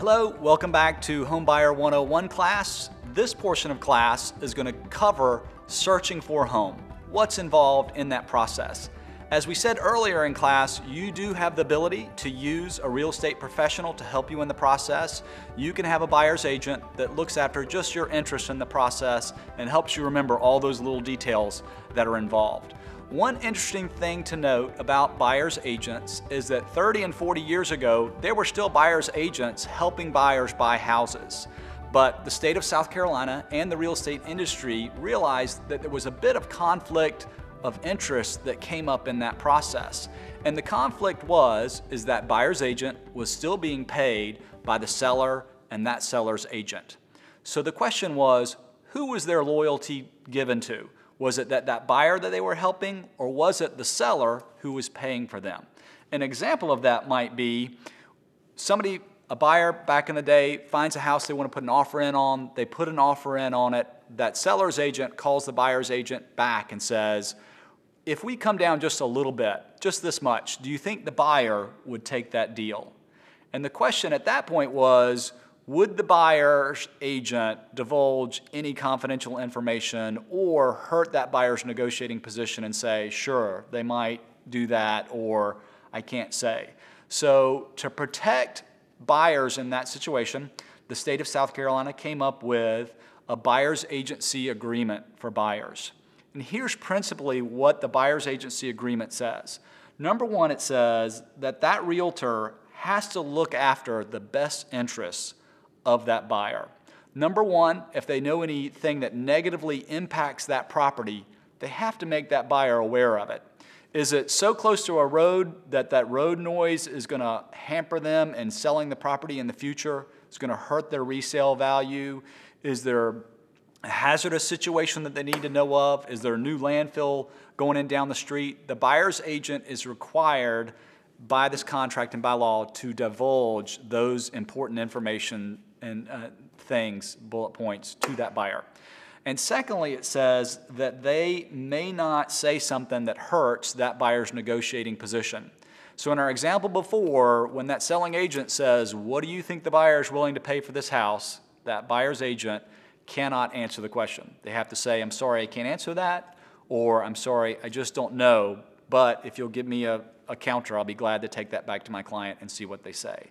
Hello, welcome back to Homebuyer 101 class. This portion of class is going to cover searching for a home. What's involved in that process? As we said earlier in class, you do have the ability to use a real estate professional to help you in the process. You can have a buyer's agent that looks after just your interest in the process and helps you remember all those little details that are involved. One interesting thing to note about buyer's agents is that 30 and 40 years ago, there were still buyer's agents helping buyers buy houses. But the state of South Carolina and the real estate industry realized that there was a bit of conflict of interest that came up in that process. And the conflict is that buyer's agent was still being paid by the seller and that seller's agent. So the question was, who was their loyalty given to? Was it that buyer that they were helping, or was it the seller who was paying for them? An example of that might be a buyer back in the day finds a house they want to put an offer in on, they put an offer in on it, that seller's agent calls the buyer's agent back and says, if we come down just a little bit, just this much, do you think the buyer would take that deal? And the question at that point was, would the buyer's agent divulge any confidential information or hurt that buyer's negotiating position and say, sure, they might do that, or I can't say. So to protect buyers in that situation, the state of South Carolina came up with a buyer's agency agreement for buyers. And here's principally what the buyer's agency agreement says. Number one, it says that realtor has to look after the best interests of that buyer. Number one, if they know anything that negatively impacts that property, they have to make that buyer aware of it. Is it so close to a road that road noise is going to hamper them in selling the property in the future? It's going to hurt their resale value? Is there a hazardous situation that they need to know of? Is there a new landfill going in down the street? The buyer's agent is required by this contract and by law to divulge those important information and bullet points to that buyer. And secondly, it says that they may not say something that hurts that buyer's negotiating position. So in our example before, when that selling agent says, what do you think the buyer is willing to pay for this house? That buyer's agent cannot answer the question. They have to say, I'm sorry, I can't answer that, or I'm sorry, I just don't know, but if you'll give me a counter, I'll be glad to take that back to my client and see what they say.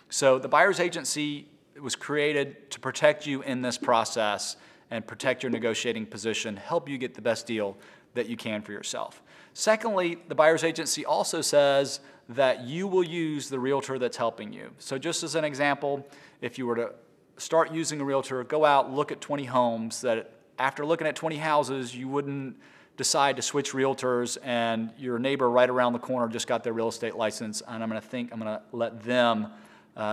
So the buyer's agency was created to protect you in this process and protect your negotiating position, help you get the best deal that you can for yourself. Secondly, the buyer's agency also says that you will use the realtor that's helping you. So just as an example, if you were to start using a realtor, go out, look at 20 homes, that after looking at 20 houses, you wouldn't decide to switch realtors and your neighbor right around the corner just got their real estate license and I'm going to let them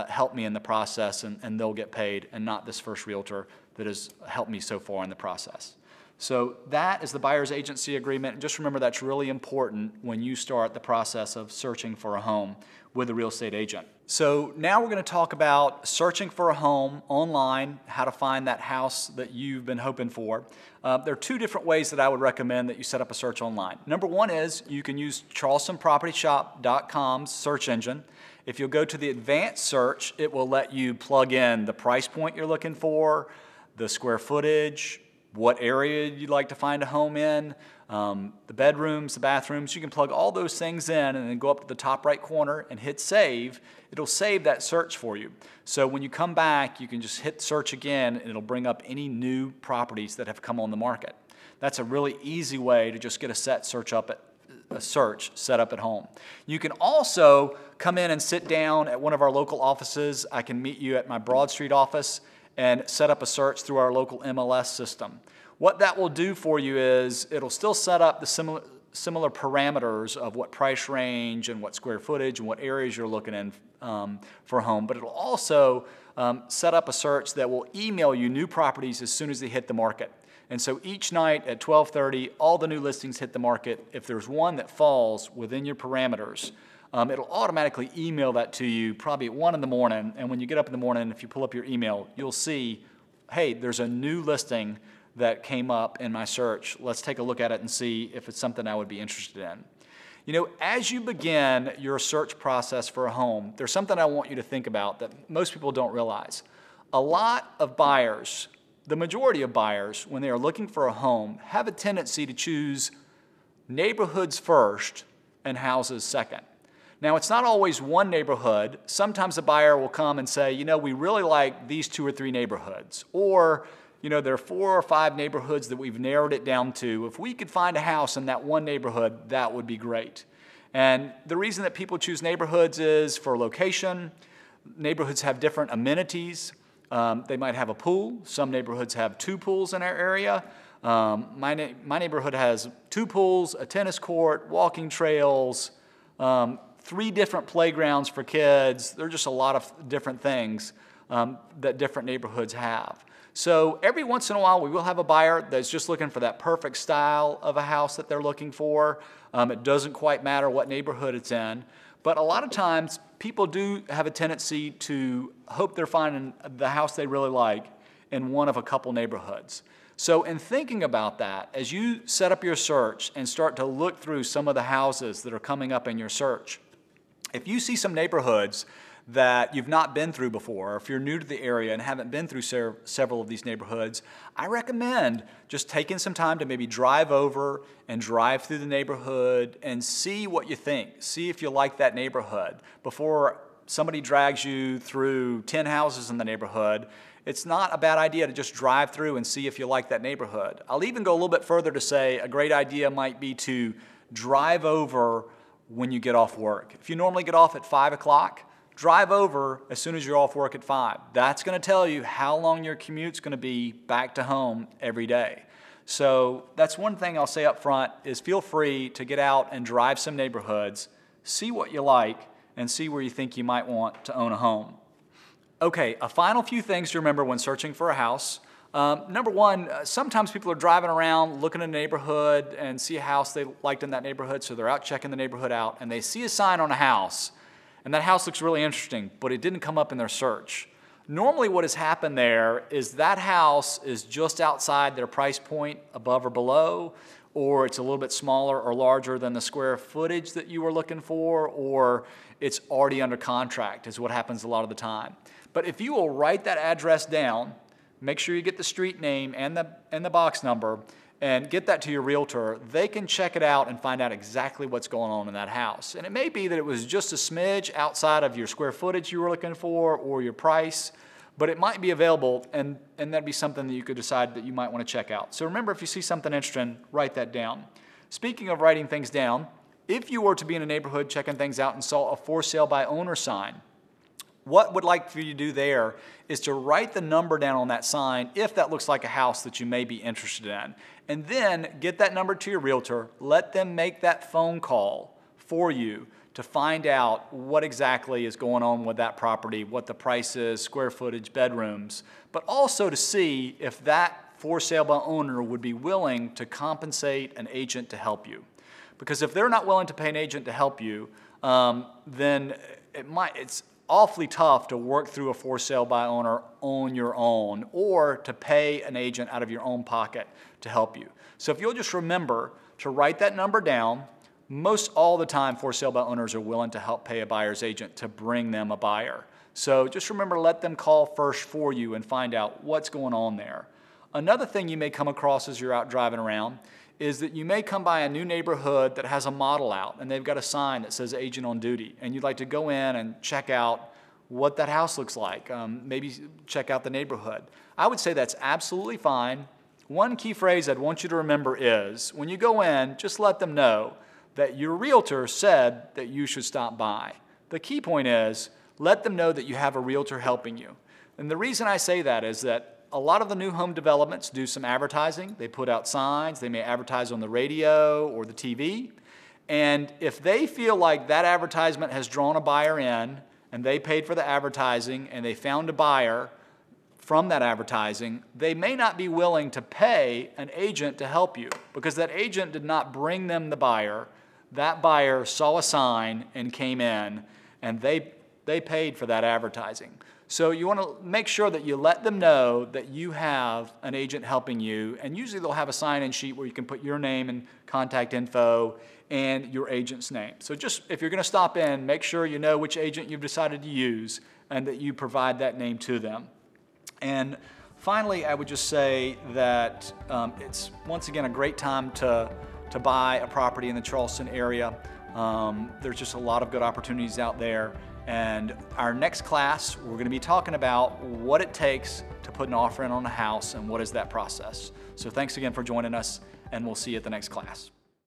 help me in the process and they'll get paid, and not this first realtor that has helped me so far in the process. So that is the buyer's agency agreement. And just remember, that's really important when you start the process of searching for a home with a real estate agent. So now we're going to talk about searching for a home online, how to find that house that you've been hoping for. There are two different ways that I would recommend that you set up a search online. Number one is you can use CharlestonPropertyShop.com's search engine. If you'll go to the advanced search, it will let you plug in the price point you're looking for, the square footage, what area you'd like to find a home in, the bedrooms, the bathrooms. You can plug all those things in and then go up to the top right corner and hit save. It'll save that search for you. So when you come back, you can just hit search again and it'll bring up any new properties that have come on the market. That's a really easy way to just get a search set up at home. You can also come in and sit down at one of our local offices. I can meet you at my Broad Street office and set up a search through our local MLS system. What that will do for you is it'll still set up the similar parameters of what price range and what square footage and what areas you're looking in for a home, but it'll also set up a search that will email you new properties as soon as they hit the market. And so each night at 12:30, all the new listings hit the market. If there's one that falls within your parameters, it'll automatically email that to you probably at 1 in the morning. And when you get up in the morning, if you pull up your email, you'll see, hey, there's a new listing that came up in my search. Let's take a look at it and see if it's something I would be interested in. You know, as you begin your search process for a home, there's something I want you to think about that most people don't realize. A lot of buyers, the majority of buyers, when they are looking for a home, have a tendency to choose neighborhoods first and houses second. Now, it's not always one neighborhood. Sometimes a buyer will come and say, you know, we really like these 2 or 3 neighborhoods. Or, you know, there are 4 or 5 neighborhoods that we've narrowed it down to. If we could find a house in that one neighborhood, that would be great. And the reason that people choose neighborhoods is for location. Neighborhoods have different amenities. They might have a pool. Some neighborhoods have 2 pools in our area. My neighborhood has 2 pools, a tennis court, walking trails, 3 different playgrounds for kids. There are just a lot of different things that different neighborhoods have. So every once in a while, we will have a buyer that's just looking for that perfect style of a house that they're looking for. It doesn't quite matter what neighborhood it's in. But a lot of times, people do have a tendency to hope they're finding the house they really like in one of a couple neighborhoods. So in thinking about that, as you set up your search and start to look through some of the houses that are coming up in your search, if you see some neighborhoods that you've not been through before, or if you're new to the area and haven't been through several of these neighborhoods, I recommend just taking some time to maybe drive over and drive through the neighborhood and see what you think. See if you like that neighborhood. Before somebody drags you through 10 houses in the neighborhood, it's not a bad idea to just drive through and see if you like that neighborhood. I'll even go a little bit further to say a great idea might be to drive over when you get off work. If you normally get off at 5 o'clock, drive over as soon as you're off work at 5. That's going to tell you how long your commute's going to be back to home every day. So that's one thing I'll say up front is feel free to get out and drive some neighborhoods, see what you like, and see where you think you might want to own a home. Okay, a final few things to remember when searching for a house. Number one, sometimes people are driving around looking at a neighborhood and see a house they liked in that neighborhood, so they're out checking the neighborhood out, and they see a sign on a house, and that house looks really interesting, but it didn't come up in their search. Normally what has happened there is that house is just outside their price point, above or below, or it's a little bit smaller or larger than the square footage that you were looking for, or it's already under contract is what happens a lot of the time. But if you will write that address down, make sure you get the street name and the box number, and get that to your realtor, they can check it out and find out exactly what's going on in that house. And it may be that it was just a smidge outside of your square footage you were looking for or your price, but it might be available, and that'd be something that you could decide that you might want to check out. So remember, if you see something interesting, write that down. Speaking of writing things down, if you were to be in a neighborhood checking things out and saw a for sale by owner sign, what would like for you to do there is to write the number down on that sign if that looks like a house that you may be interested in. And then get that number to your realtor, let them make that phone call for you to find out what exactly is going on with that property, what the price is, square footage, bedrooms, but also to see if that for sale by owner would be willing to compensate an agent to help you. Because if they're not willing to pay an agent to help you, then it's awfully tough to work through a for sale by owner on your own or to pay an agent out of your own pocket to help you. So if you'll just remember to write that number down, most all the time for sale by owners are willing to help pay a buyer's agent to bring them a buyer. So just remember to let them call first for you and find out what's going on there. Another thing you may come across as you're out driving around is that you may come by a new neighborhood that has a model out and they've got a sign that says agent on duty, and you'd like to go in and check out what that house looks like, maybe check out the neighborhood. I would say that's absolutely fine. One key phrase I'd want you to remember is when you go in, just let them know that your realtor said that you should stop by. The key point is let them know that you have a realtor helping you. And the reason I say that is that a lot of the new home developments do some advertising. They put out signs. They may advertise on the radio or the TV. And if they feel like that advertisement has drawn a buyer in and they paid for the advertising and they found a buyer from that advertising, they may not be willing to pay an agent to help you because that agent did not bring them the buyer. That buyer saw a sign and came in, and they paid for that advertising. So you want to make sure that you let them know that you have an agent helping you, and usually they'll have a sign-in sheet where you can put your name and contact info and your agent's name. So just if you're going to stop in, make sure you know which agent you've decided to use and that you provide that name to them. And finally, I would just say that it's once again a great time to buy a property in the Charleston area. There's just a lot of good opportunities out there. And our next class, we're going to be talking about what it takes to put an offer in on a house and what is that process. So thanks again for joining us, and we'll see you at the next class.